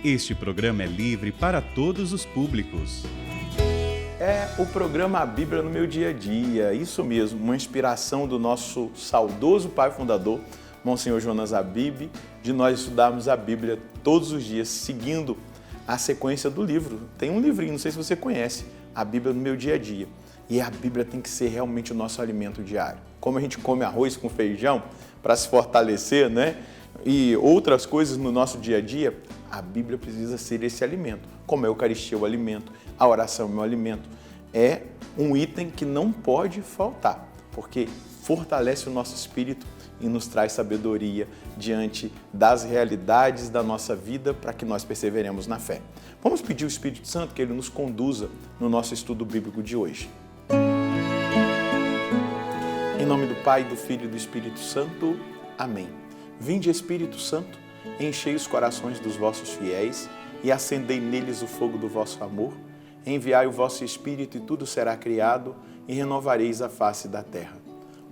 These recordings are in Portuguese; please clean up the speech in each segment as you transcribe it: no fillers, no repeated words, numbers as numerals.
Este programa é livre para todos os públicos. É o programa A Bíblia no Meu Dia a Dia, isso mesmo, uma inspiração do nosso saudoso pai fundador, Monsenhor Jonas Abib, de nós estudarmos a Bíblia todos os dias, seguindo a sequência do livro. Tem um livrinho, não sei se você conhece, A Bíblia no Meu Dia a Dia. E a Bíblia tem que ser realmente o nosso alimento diário. Como a gente come arroz com feijão para se fortalecer, né? E outras coisas no nosso dia a dia, a Bíblia precisa ser esse alimento. Como a Eucaristia é o alimento, a oração é o meu alimento. É um item que não pode faltar, porque fortalece o nosso espírito e nos traz sabedoria diante das realidades da nossa vida para que nós perseveremos na fé. Vamos pedir ao Espírito Santo que ele nos conduza no nosso estudo bíblico de hoje. Em nome do Pai, do Filho e do Espírito Santo. Amém. Vinde, Espírito Santo, enchei os corações dos vossos fiéis e acendei neles o fogo do vosso amor. Enviai o vosso Espírito e tudo será criado e renovareis a face da terra.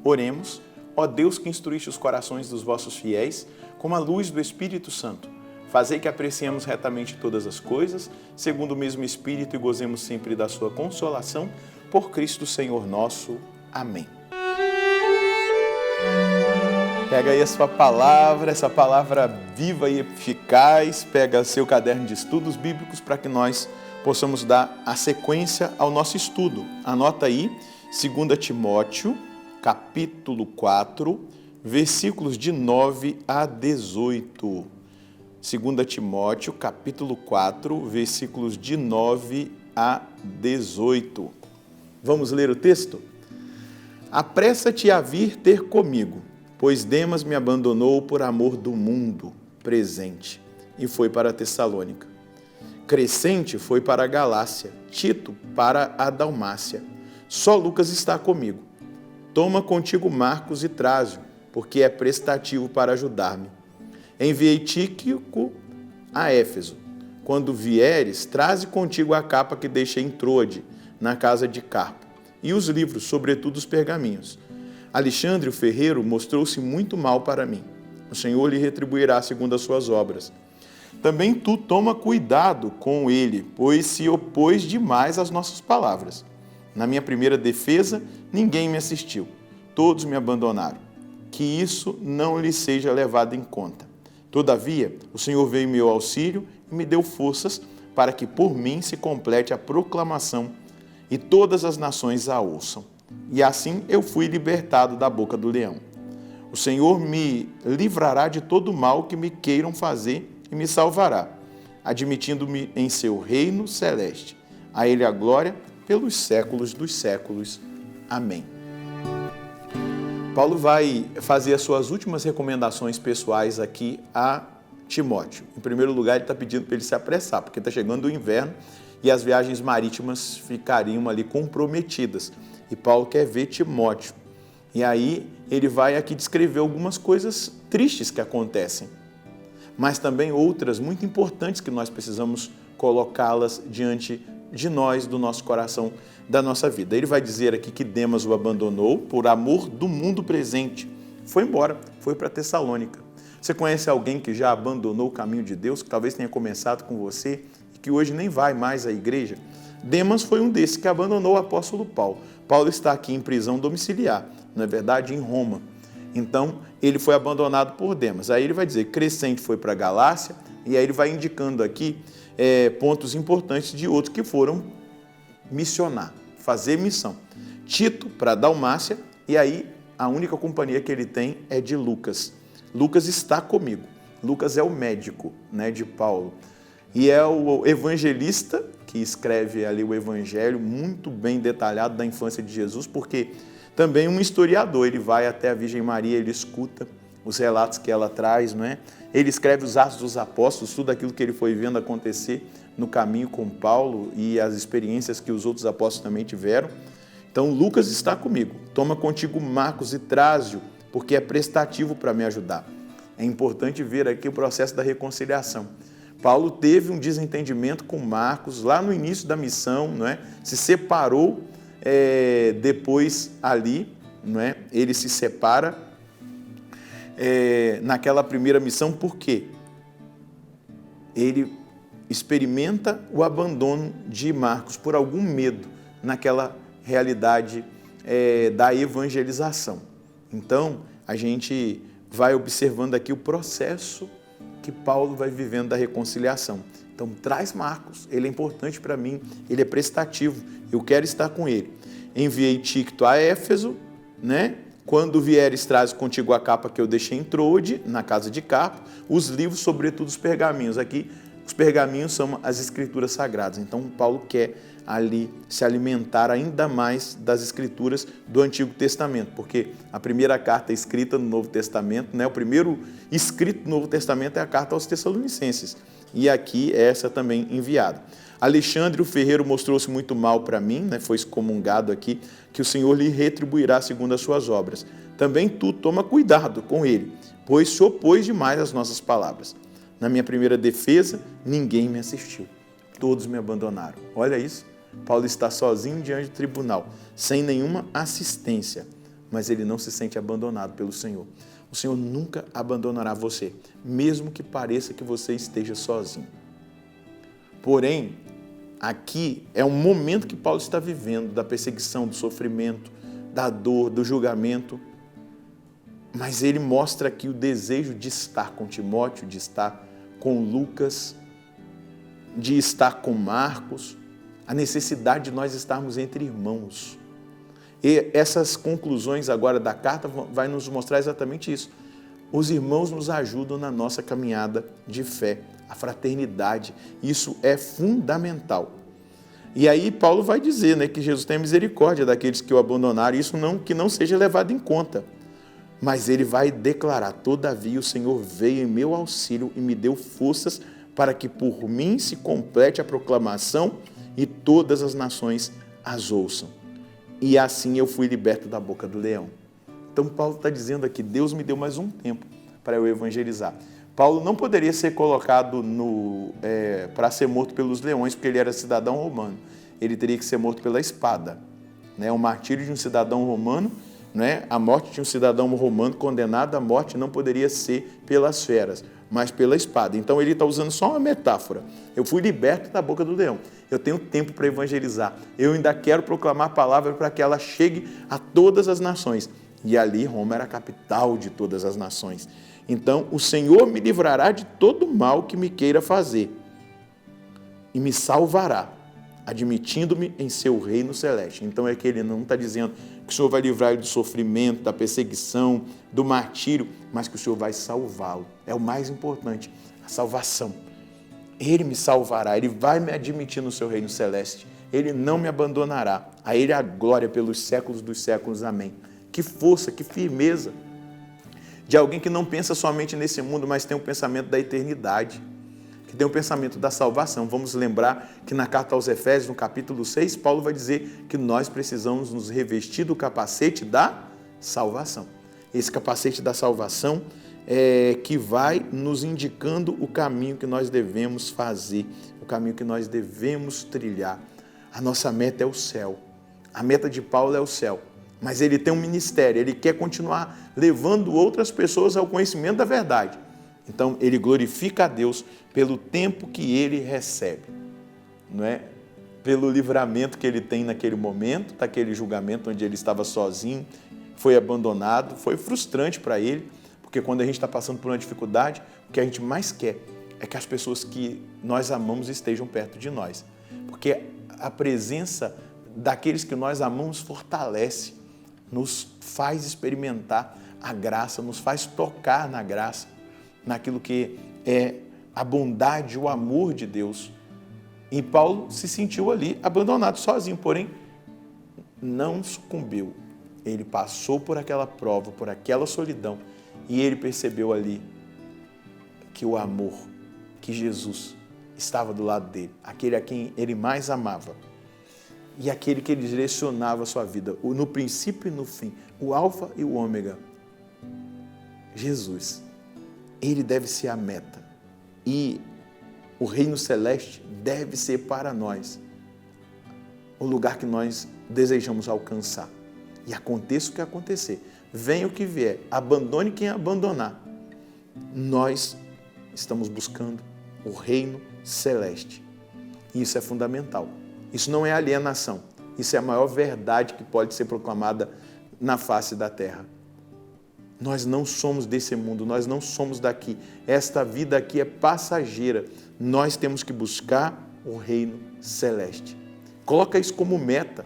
Oremos, ó Deus que instruíste os corações dos vossos fiéis com a luz do Espírito Santo. Fazei que apreciemos retamente todas as coisas, segundo o mesmo Espírito, e gozemos sempre da sua consolação, por Cristo Senhor nosso. Amém. Pega aí a sua palavra, essa palavra viva e eficaz, pega seu caderno de estudos bíblicos para que nós possamos dar a sequência ao nosso estudo. Anota aí, 2 Timóteo, capítulo 4, versículos de 9 a 18. 2 Timóteo, capítulo 4, versículos de 9 a 18. Vamos ler o texto? Apressa-te a vir ter comigo, pois Demas me abandonou por amor do mundo presente e foi para Tessalônica. Crescente foi para a Galácia, Tito para a Dalmácia. Só Lucas está comigo. Toma contigo Marcos e traze-o, porque é prestativo para ajudar-me. Enviei Tíquico a Éfeso. Quando vieres, traze contigo a capa que deixei em Troade, na casa de Carpo, e os livros, sobretudo os pergaminhos. Alexandre, o ferreiro, mostrou-se muito mal para mim. O Senhor lhe retribuirá segundo as suas obras. Também tu toma cuidado com ele, pois se opôs demais às nossas palavras. Na minha primeira defesa, ninguém me assistiu. Todos me abandonaram. Que isso não lhe seja levado em conta. Todavia, o Senhor veio em meu auxílio e me deu forças para que por mim se complete a proclamação e todas as nações a ouçam. E assim eu fui libertado da boca do leão. O Senhor me livrará de todo mal que me queiram fazer e me salvará, admitindo-me em seu reino celeste. A Ele a glória pelos séculos dos séculos. Amém. Paulo vai fazer as suas últimas recomendações pessoais aqui a Timóteo. Em primeiro lugar, ele está pedindo para ele se apressar, porque está chegando o inverno e as viagens marítimas ficariam ali comprometidas. E Paulo quer ver Timóteo. E aí ele vai aqui descrever algumas coisas tristes que acontecem, mas também outras muito importantes que nós precisamos colocá-las diante de nós, do nosso coração, da nossa vida. Ele vai dizer aqui que Demas o abandonou por amor do mundo presente. Foi embora, foi para Tessalônica. Você conhece alguém que já abandonou o caminho de Deus, que talvez tenha começado com você e que hoje nem vai mais à igreja? Demas foi um desses que abandonou o apóstolo Paulo. Paulo está aqui em prisão domiciliar, não é verdade? Em Roma. Então, ele foi abandonado por Demas. Aí ele vai dizer, Crescente foi para a Galácia, e aí ele vai indicando aqui pontos importantes de outros que foram missionar, fazer missão. Tito para a Dalmácia, e aí a única companhia que ele tem é de Lucas. Lucas está comigo. Lucas é o médico, né, de Paulo. E é o evangelista que escreve ali o evangelho muito bem detalhado da infância de Jesus, porque também um historiador, ele vai até a Virgem Maria, ele escuta os relatos que ela traz, não é? Ele escreve os Atos dos Apóstolos, tudo aquilo que ele foi vendo acontecer no caminho com Paulo e as experiências que os outros apóstolos também tiveram. Então, Lucas está comigo. Toma contigo Marcos e traze-o, porque é prestativo para me ajudar. É importante ver aqui o processo da reconciliação. Paulo teve um desentendimento com Marcos lá no início da missão, não é? Se separou depois ali, não é? Ele se separa naquela primeira missão, por quê? Ele experimenta o abandono de Marcos por algum medo naquela realidade da evangelização. Então, a gente vai observando aqui o processo que Paulo vai vivendo da reconciliação. Então, traz Marcos, ele é importante para mim, ele é prestativo, eu quero estar com ele. Enviei Tíquico a Éfeso, né? Quando vieres, traz contigo a capa que eu deixei em Troade, na casa de Carpo, os livros, sobretudo os pergaminhos. Aqui, os pergaminhos são as escrituras sagradas. Então, Paulo quer ali se alimentar ainda mais das escrituras do Antigo Testamento, porque a primeira carta escrita no Novo Testamento, né, o primeiro escrito no Novo Testamento é a carta aos Tessalonicenses, e aqui é essa também enviada. Alexandre o ferreiro mostrou-se muito mal para mim, né, foi excomungado aqui, que o Senhor lhe retribuirá segundo as suas obras. Também tu toma cuidado com ele, pois se opôs demais às nossas palavras. Na minha primeira defesa, ninguém me assistiu, todos me abandonaram. Olha isso. Paulo está sozinho diante do tribunal, sem nenhuma assistência, mas ele não se sente abandonado pelo Senhor. O Senhor nunca abandonará você, mesmo que pareça que você esteja sozinho. Porém, aqui é um momento que Paulo está vivendo, da perseguição, do sofrimento, da dor, do julgamento, mas ele mostra aqui o desejo de estar com Timóteo, de estar com Lucas, de estar com Marcos, a necessidade de nós estarmos entre irmãos. E essas conclusões agora da carta vai nos mostrar exatamente isso. Os irmãos nos ajudam na nossa caminhada de fé, a fraternidade, isso é fundamental. E aí Paulo vai dizer, né, que Jesus tem misericórdia daqueles que o abandonaram, isso que não seja levado em conta. Mas ele vai declarar, todavia o Senhor veio em meu auxílio e me deu forças para que por mim se complete a proclamação e todas as nações as ouçam. E assim eu fui liberto da boca do leão. Então Paulo está dizendo aqui, Deus me deu mais um tempo para eu evangelizar. Paulo não poderia ser colocado para ser morto pelos leões, porque ele era cidadão romano. Ele teria que ser morto pela espada. O martírio de um cidadão romano, a morte de um cidadão romano condenado à morte não poderia ser pelas feras, mas pela espada. Então ele está usando só uma metáfora. Eu fui liberto da boca do leão. Eu tenho tempo para evangelizar. Eu ainda quero proclamar a palavra para que ela chegue a todas as nações. E ali Roma era a capital de todas as nações. Então o Senhor me livrará de todo mal que me queira fazer e me salvará, admitindo-me em seu reino celeste. Então é que ele não está dizendo que o Senhor vai livrar ele do sofrimento, da perseguição, do martírio, mas que o Senhor vai salvá-lo. É o mais importante, a salvação. Ele me salvará, ele vai me admitir no seu reino celeste. Ele não me abandonará. A ele a glória pelos séculos dos séculos. Amém. Que força, que firmeza de alguém que não pensa somente nesse mundo, mas tem um pensamento da eternidade, que tem um pensamento da salvação. Vamos lembrar que na carta aos Efésios, no capítulo 6, Paulo vai dizer que nós precisamos nos revestir do capacete da salvação. Esse capacete da salvação é que vai nos indicando o caminho que nós devemos fazer, o caminho que nós devemos trilhar. A nossa meta é o céu. A meta de Paulo é o céu. Mas ele tem um ministério, ele quer continuar levando outras pessoas ao conhecimento da verdade. Então, ele glorifica a Deus pelo tempo que ele recebe, pelo livramento que ele tem naquele momento, daquele julgamento onde ele estava sozinho, foi abandonado, foi frustrante para ele, porque quando a gente está passando por uma dificuldade, o que a gente mais quer é que as pessoas que nós amamos estejam perto de nós, porque a presença daqueles que nós amamos fortalece, nos faz experimentar a graça, nos faz tocar na graça, naquilo que é a bondade, o amor de Deus. E Paulo se sentiu ali abandonado, sozinho, porém não sucumbiu. Ele passou por aquela prova, por aquela solidão, e ele percebeu ali que o amor, que Jesus estava do lado dele, aquele a quem ele mais amava, e aquele que ele direcionava a sua vida, no princípio e no fim, o alfa e o ômega, Jesus. Ele deve ser a meta, e o reino celeste deve ser para nós o lugar que nós desejamos alcançar. E aconteça o que acontecer, venha o que vier, abandone quem abandonar, nós estamos buscando o reino celeste. E isso é fundamental. Isso não é alienação. Isso é a maior verdade que pode ser proclamada na face da terra. Nós não somos desse mundo, nós não somos daqui. Esta vida aqui é passageira. Nós temos que buscar o reino celeste. Coloca isso como meta.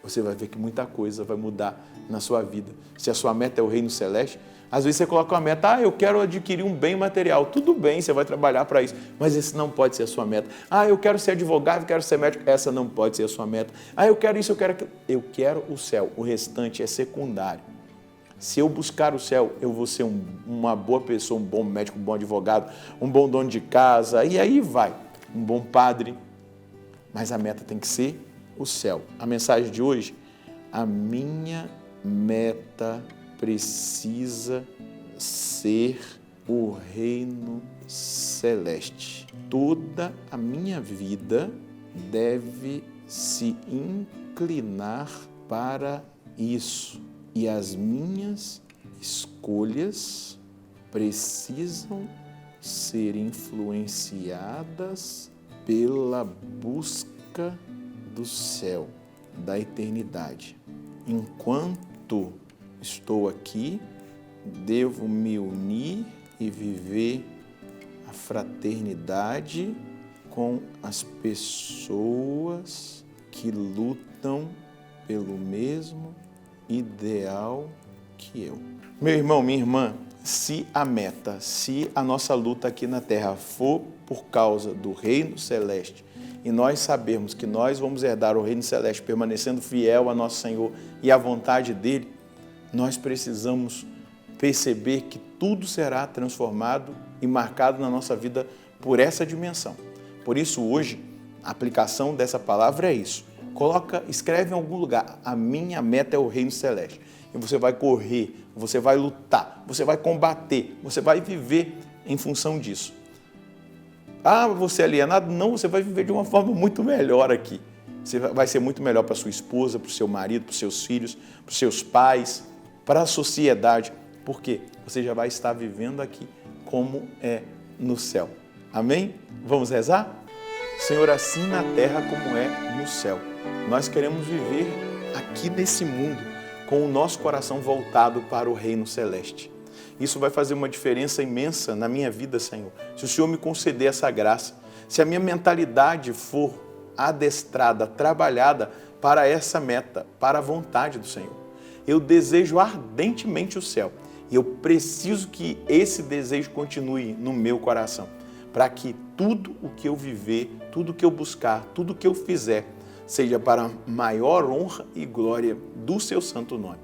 Você vai ver que muita coisa vai mudar na sua vida. Se a sua meta é o reino celeste, às vezes você coloca uma meta, eu quero adquirir um bem material. Tudo bem, você vai trabalhar para isso, mas esse não pode ser a sua meta. Eu quero ser advogado, quero ser médico. Essa não pode ser a sua meta. Eu quero isso, eu quero aquilo. Eu quero o céu, o restante é secundário. Se eu buscar o céu, eu vou ser uma boa pessoa, um bom médico, um bom advogado, um bom dono de casa, e aí vai, um bom padre. Mas a meta tem que ser o céu. A mensagem de hoje, a minha meta precisa ser o reino celeste. Toda a minha vida deve se inclinar para isso. E as minhas escolhas precisam ser influenciadas pela busca do céu, da eternidade. Enquanto estou aqui, devo me unir e viver a fraternidade com as pessoas que lutam pelo mesmo ideal que eu. Meu irmão, minha irmã, se a nossa luta aqui na terra for por causa do reino celeste, e nós sabemos que nós vamos herdar o reino celeste permanecendo fiel a nosso Senhor e à vontade dele, nós precisamos perceber que tudo será transformado e marcado na nossa vida por essa dimensão. Por isso, hoje, a aplicação dessa palavra é isso. Escreve em algum lugar, a minha meta é o reino celeste. E você vai correr, você vai lutar, você vai combater, você vai viver em função disso. Você é alienado? Não, você vai viver de uma forma muito melhor aqui. Você vai ser muito melhor para sua esposa, para o seu marido, para os seus filhos, para os seus pais, para a sociedade. Por quê? Você já vai estar vivendo aqui como é no céu. Amém? Vamos rezar? Senhor, assim na terra como é no céu. Nós queremos viver aqui nesse mundo com o nosso coração voltado para o reino celeste. Isso vai fazer uma diferença imensa na minha vida, Senhor. Se o Senhor me conceder essa graça, se a minha mentalidade for adestrada, trabalhada para essa meta, para a vontade do Senhor. Eu desejo ardentemente o céu e eu preciso que esse desejo continue no meu coração, para que tudo o que eu viver, tudo o que eu buscar, tudo o que eu fizer, seja para a maior honra e glória do seu santo nome.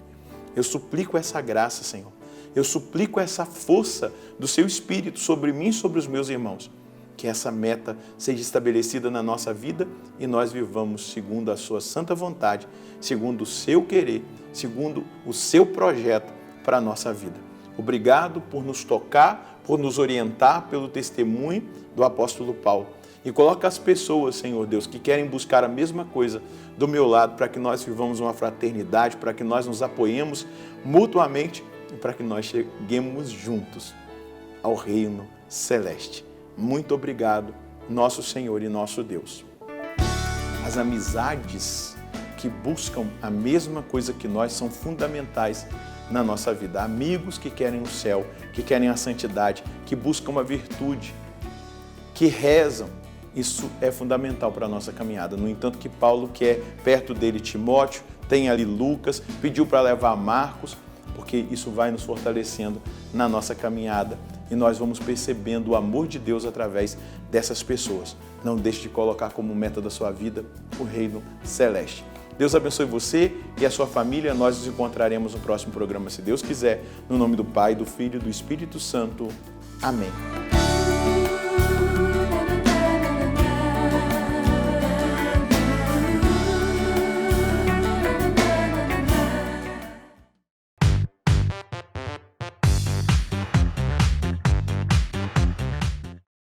Eu suplico essa graça, Senhor. Eu suplico essa força do seu Espírito sobre mim e sobre os meus irmãos. Que essa meta seja estabelecida na nossa vida e nós vivamos segundo a sua santa vontade, segundo o seu querer, segundo o seu projeto para a nossa vida. Obrigado por nos tocar, por nos orientar pelo testemunho do apóstolo Paulo. E coloca as pessoas, Senhor Deus, que querem buscar a mesma coisa do meu lado, para que nós vivamos uma fraternidade, para que nós nos apoiemos mutuamente e para que nós cheguemos juntos ao reino celeste. Muito obrigado, nosso Senhor e nosso Deus. As amizades que buscam a mesma coisa que nós são fundamentais na nossa vida. Amigos que querem o céu, que querem a santidade, que buscam a virtude, que rezam. Isso é fundamental para a nossa caminhada. No entanto, que Paulo quer perto dele Timóteo, tem ali Lucas, pediu para levar Marcos, porque isso vai nos fortalecendo na nossa caminhada e nós vamos percebendo o amor de Deus através dessas pessoas. Não deixe de colocar como meta da sua vida o reino celeste. Deus abençoe você e a sua família. Nós nos encontraremos no próximo programa, se Deus quiser, no nome do Pai, do Filho e do Espírito Santo. Amém.